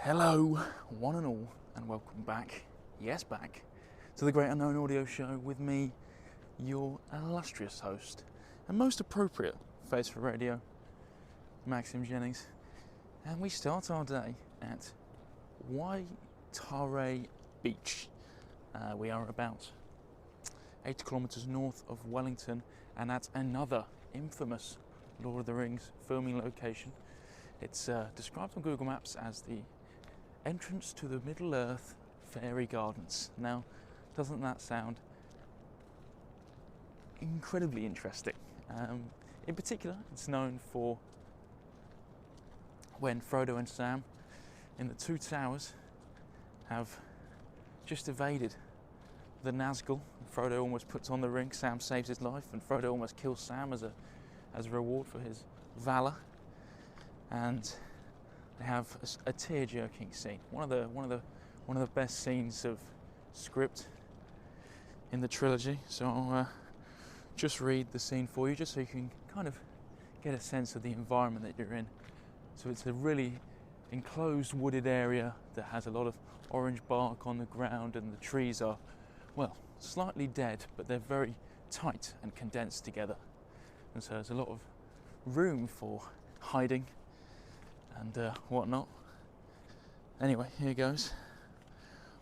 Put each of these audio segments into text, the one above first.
Hello, one and all, and welcome back, yes back, to the Great Unknown Audio Show with me, your illustrious host, and most appropriate face for radio, Maxim Jennings. And we start our day at Waitara Beach. We are about 8 kilometres north of Wellington, and at another infamous Lord of the Rings filming location. It's described on Google Maps as the entrance to the Middle-earth Fairy Gardens. Now, doesn't that sound incredibly interesting? In particular, it's known for when Frodo and Sam in the Two Towers have just evaded the Nazgul. Frodo almost puts on the ring, Sam saves his life, and Frodo almost kills Sam as a reward for his valour. And they have a tear-jerking scene. One of the best scenes of script in the trilogy. So I'll just read the scene for you, just so you can kind of get a sense of the environment that you're in. So it's a really enclosed wooded area that has a lot of orange bark on the ground, and the trees are, well, slightly dead, but they're very tight and condensed together. And so there's a lot of room for hiding and whatnot. Anyway, here goes.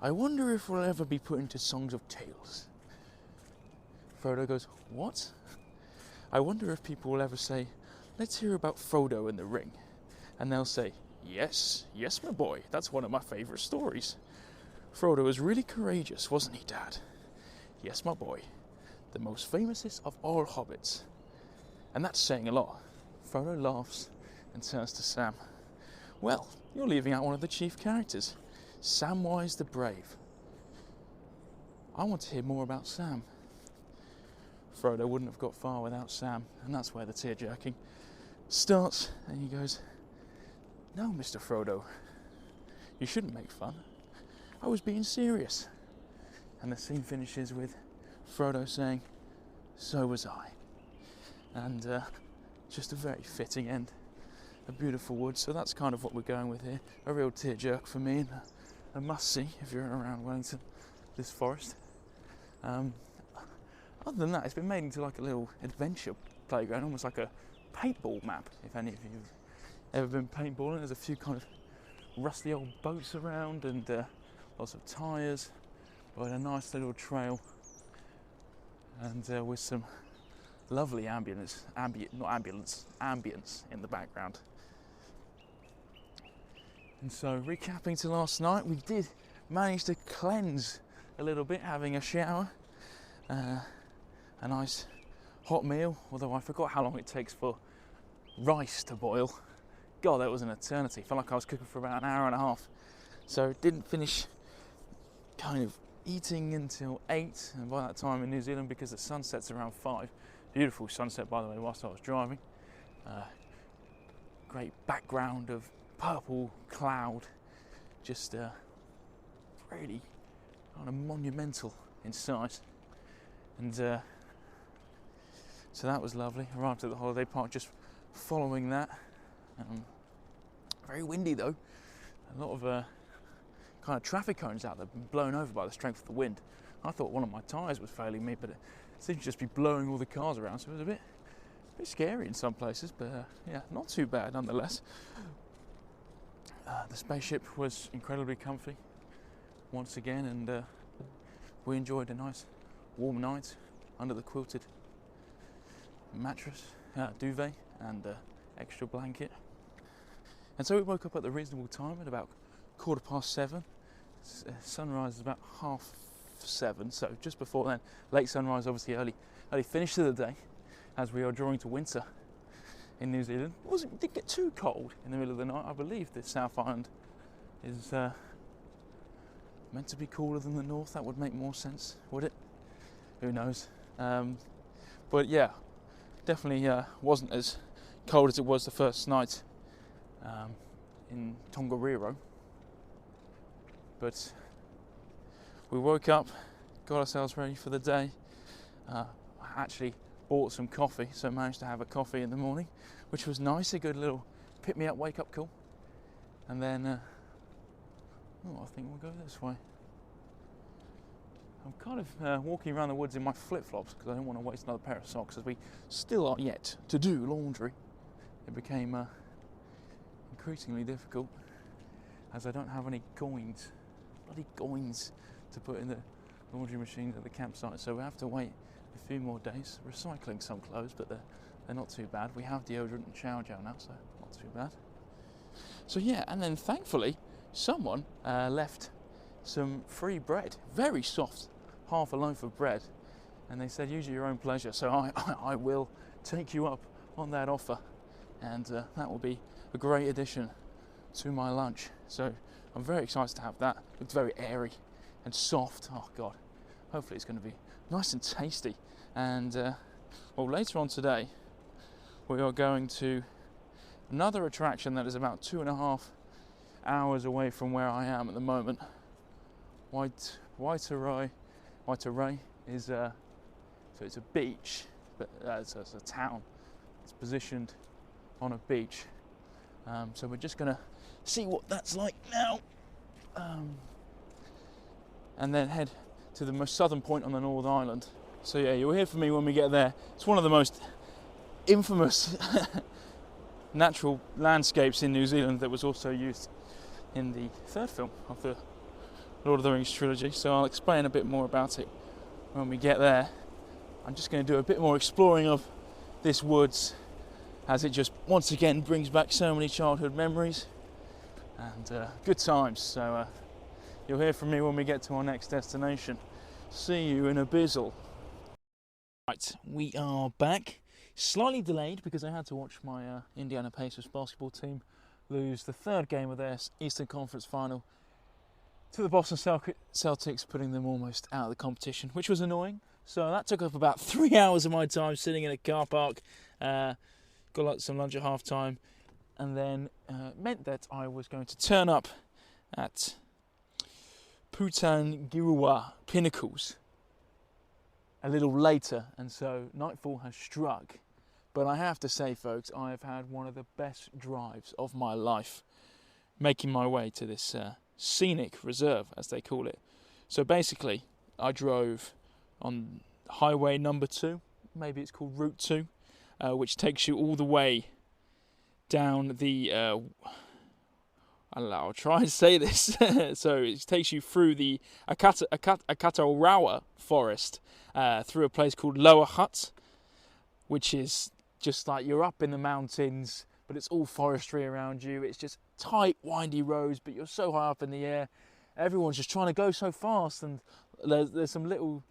I wonder if we'll ever be put into Songs of Tales. Frodo goes, what? I wonder if people will ever say, let's hear about Frodo and the Ring. And they'll say, yes, my boy, that's one of my favourite stories. Frodo was really courageous, wasn't he, Dad? Yes, my boy, the most famousest of all hobbits. And that's saying a lot. Frodo laughs and turns to Sam. Well, you're leaving out one of the chief characters, Samwise the Brave. I want to hear more about Sam. Frodo wouldn't have got far without Sam, and that's where the tear-jerking starts. And he goes, no, Mr. Frodo, you shouldn't make fun. I was being serious. And the scene finishes with Frodo saying, so was I. And just a very fitting end. A beautiful wood, so that's kind of what we're going with here. A real tear-jerk for me, and a must-see if you're around Wellington, this forest. Other than that, it's been made into like a little adventure playground, almost like a paintball map, if any of you have ever been paintballing. There's a few kind of rusty old boats around, and lots of tyres, but a nice little trail, and with some lovely ambience in the background. And so, recapping to last night, we did manage to cleanse a little bit, having a shower, a nice hot meal, although I forgot how long it takes for rice to boil. God, that was an eternity. Felt like I was cooking for about an hour and a half. So didn't finish kind of eating until 8, and by that time in New Zealand, because the sun sets around 5. Beautiful sunset, by the way, whilst I was driving. Great background of purple cloud, just really kind of monumental in size. And so that was lovely. Arrived at the holiday park just following that. Very windy though. A lot of kind of traffic cones out there, been blown over by the strength of the wind. I thought one of my tyres was failing me, but it seemed to just be blowing all the cars around, so it was a bit scary in some places, but yeah, not too bad nonetheless. The spaceship was incredibly comfy once again, and we enjoyed a nice warm night under the quilted mattress, duvet, and extra blanket. And so we woke up at the reasonable time at about 7:15. Sunrise is about 7:30, so just before then. Late sunrise, obviously early finish of the day, as we are drawing to winter in New Zealand. It did get too cold in the middle of the night. I believe the South Island is meant to be cooler than the North. That would make more sense, would it? Who knows? But yeah, definitely wasn't as cold as it was the first night in Tongariro. But we woke up, got ourselves ready for the day. I actually bought some coffee, so managed to have a coffee in the morning, which was nice, a good little pick-me-up, wake-up call. And then think we'll go this way. I'm kind of walking around the woods in my flip-flops because I don't want to waste another pair of socks, as we still are yet to do laundry. It became increasingly difficult as I don't have any coins, bloody coins, to put in the laundry machines at the campsite, so we have to wait a few more days. Recycling some clothes, but they're not too bad. We have deodorant and shower gel now, so not too bad. So yeah, and then thankfully someone left some free bread, very soft, half a loaf of bread, and they said use at your own pleasure. So I will take you up on that offer, and that will be a great addition to my lunch. So I'm very excited to have that. It's very airy and soft. Oh god, hopefully it's going to be nice and tasty. And well, later on today we are going to another attraction that is about 2.5 hours away from where I am at the moment. Waiteray is so it's a beach, but it's a town. It's positioned on a beach. So we're just gonna see what that's like now, and then head to the most southern point on the North Island. So yeah, you'll hear from me when we get there. It's one of the most infamous natural landscapes in New Zealand that was also used in the third film of the Lord of the Rings trilogy, so I'll explain a bit more about it when we get there. I'm just going to do a bit more exploring of this woods, as it just once again brings back so many childhood memories and good times. So you'll hear from me when we get to our next destination. See you in a bizzle. Right, we are back. Slightly delayed because I had to watch my Indiana Pacers basketball team lose the third game of their Eastern Conference final to the Boston Celtics, putting them almost out of the competition, which was annoying. So that took up about 3 hours of my time sitting in a car park. Got some lunch at half time, and then meant that I was going to turn up at Putangiruwa Pinnacles a little later, and so nightfall has struck. But I have to say, folks, I have had one of the best drives of my life making my way to this scenic reserve, as they call it. So basically, I drove on highway number 2, maybe it's called Route 2, which takes you all the way down the I'll try and say this. So it takes you through the Akatarawa forest, through a place called Lower Hutt, which is just like you're up in the mountains, but it's all forestry around you. It's just tight, windy roads, but you're so high up in the air. Everyone's just trying to go so fast, and there's some little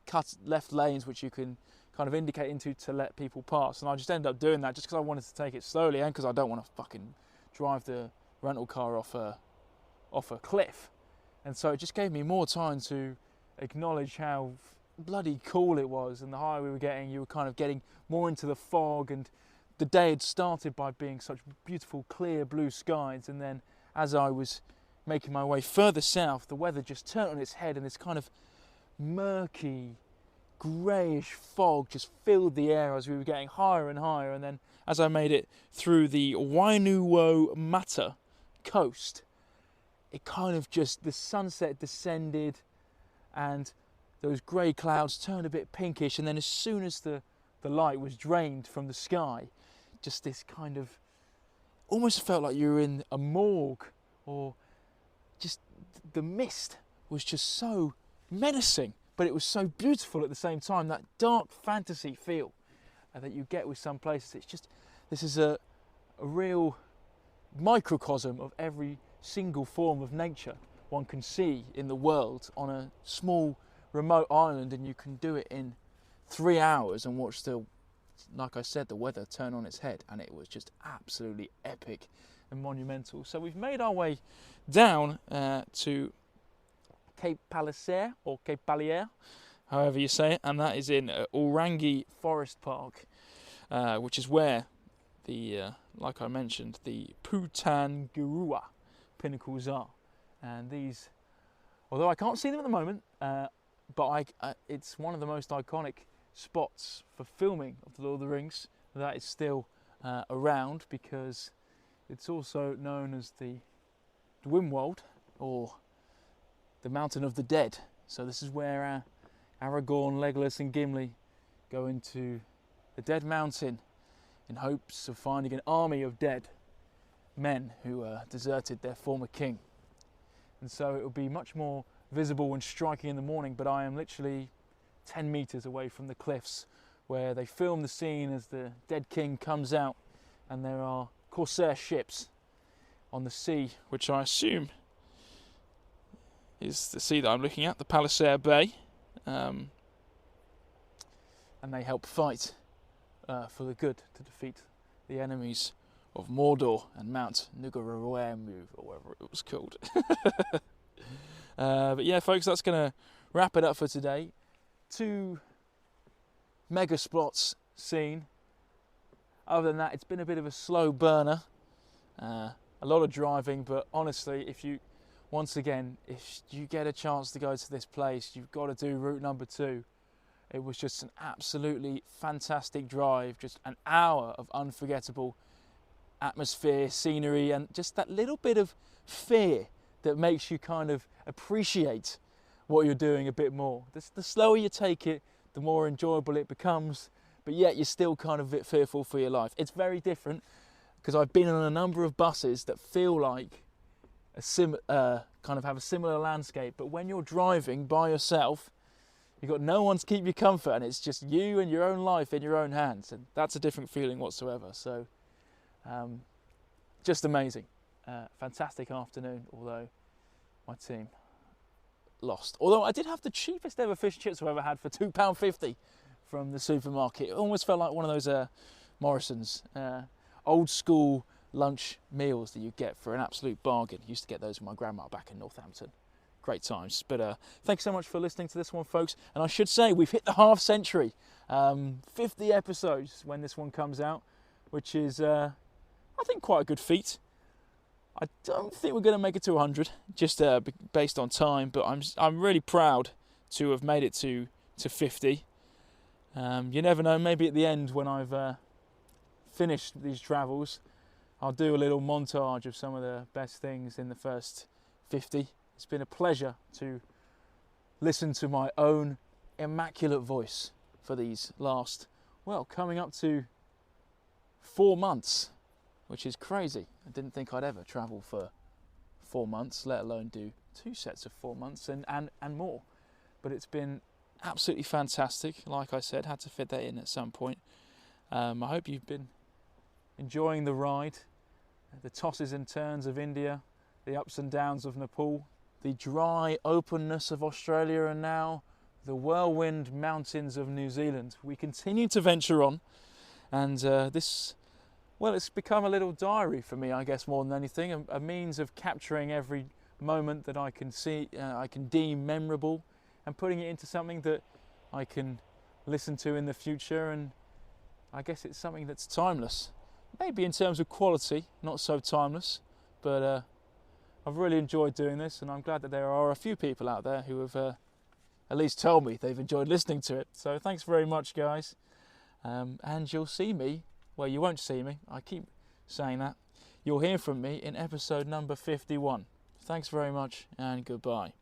cut left lanes which you can kind of indicate into to let people pass. And I just ended up doing that just because I wanted to take it slowly, and because I don't want to fucking drive the rental car off a cliff. And so it just gave me more time to acknowledge how bloody cool it was, and the higher we were getting, you were kind of getting more into the fog, and the day had started by being such beautiful clear blue skies, and then as I was making my way further south, the weather just turned on its head, and this kind of murky greyish fog just filled the air as we were getting higher and higher. And then as I made it through the Wainuo Mata coast, it kind of just, the sunset descended and those grey clouds turned a bit pinkish, and then as soon as the light was drained from the sky, just this kind of, almost felt like you were in a morgue, or just the mist was just so menacing, but it was so beautiful at the same time, that dark fantasy feel that you get with some places. It's just, this is a real microcosm of every single form of nature one can see in the world on a small remote island, and you can do it in 3 hours and watch the, like I said, the weather turn on its head, and it was just absolutely epic and monumental. So we've made our way down to Cape Palliser, or Cape Palliser, however you say it, and that is in Orangi Forest Park, which is where the, like I mentioned, the Putangiruwa pinnacles are. And these, although I can't see them at the moment, but it's one of the most iconic spots for filming of The Lord of the Rings that is still around, because it's also known as the Dwimwold, or the Mountain of the Dead. So this is where Aragorn, Legolas and Gimli go into the Dead Mountain in hopes of finding an army of dead men who deserted their former king. And so it will be much more visible and striking in the morning, but I am literally 10 meters away from the cliffs where they film the scene as the dead king comes out, and there are corsair ships on the sea, which I assume is the sea that I'm looking at, the Palliser Bay, and they help fight for the good to defeat the enemies of Mordor and Mount Nugaruemu, or whatever it was called. But yeah, folks, that's going to wrap it up for today. 2 mega spots seen. Other than that, it's been a bit of a slow burner. A lot of driving, but honestly, if you get a chance to go to this place, you've got to do route number 2. It was just an absolutely fantastic drive, just an hour of unforgettable atmosphere, scenery, and just that little bit of fear that makes you kind of appreciate what you're doing a bit more. The slower you take it, the more enjoyable it becomes, but yet you're still kind of a bit fearful for your life. It's very different, because I've been on a number of buses that feel like kind of have a similar landscape, but when you're driving by yourself, you've got no one to keep you comfort, and it's just you and your own life in your own hands, and that's a different feeling whatsoever. So just amazing. Fantastic afternoon, although my team lost. Although I did have the cheapest ever fish and chips I've ever had for £2.50 from the supermarket. It almost felt like one of those Morrison's old school lunch meals that you get for an absolute bargain. Used to get those with my grandma back in Northampton. Great times. But thanks so much for listening to this one, folks. And I should say, we've hit the half century. 50 episodes when this one comes out, which is, I think, quite a good feat. I don't think we're going to make it to 100, just based on time, but I'm really proud to have made it to 50. You never know, maybe at the end when I've finished these travels, I'll do a little montage of some of the best things in the first 50. It's been a pleasure to listen to my own immaculate voice for these last, well, coming up to 4 months, which is crazy. I didn't think I'd ever travel for 4 months, let alone do 2 sets of 4 months and more. But it's been absolutely fantastic. Like I said, had to fit that in at some point. I hope you've been enjoying the ride, the tosses and turns of India, the ups and downs of Nepal, the dry openness of Australia, and now the whirlwind mountains of New Zealand. We continue to venture on, and it's become a little diary for me, I guess, more than anything, a means of capturing every moment that I can see, I can deem memorable, and putting it into something that I can listen to in the future. And I guess it's something that's timeless. Maybe in terms of quality, not so timeless, but I've really enjoyed doing this, and I'm glad that there are a few people out there who have at least told me they've enjoyed listening to it. So thanks very much, guys. And you'll see me, well, you won't see me, I keep saying that. You'll hear from me in episode number 51. Thanks very much, and goodbye.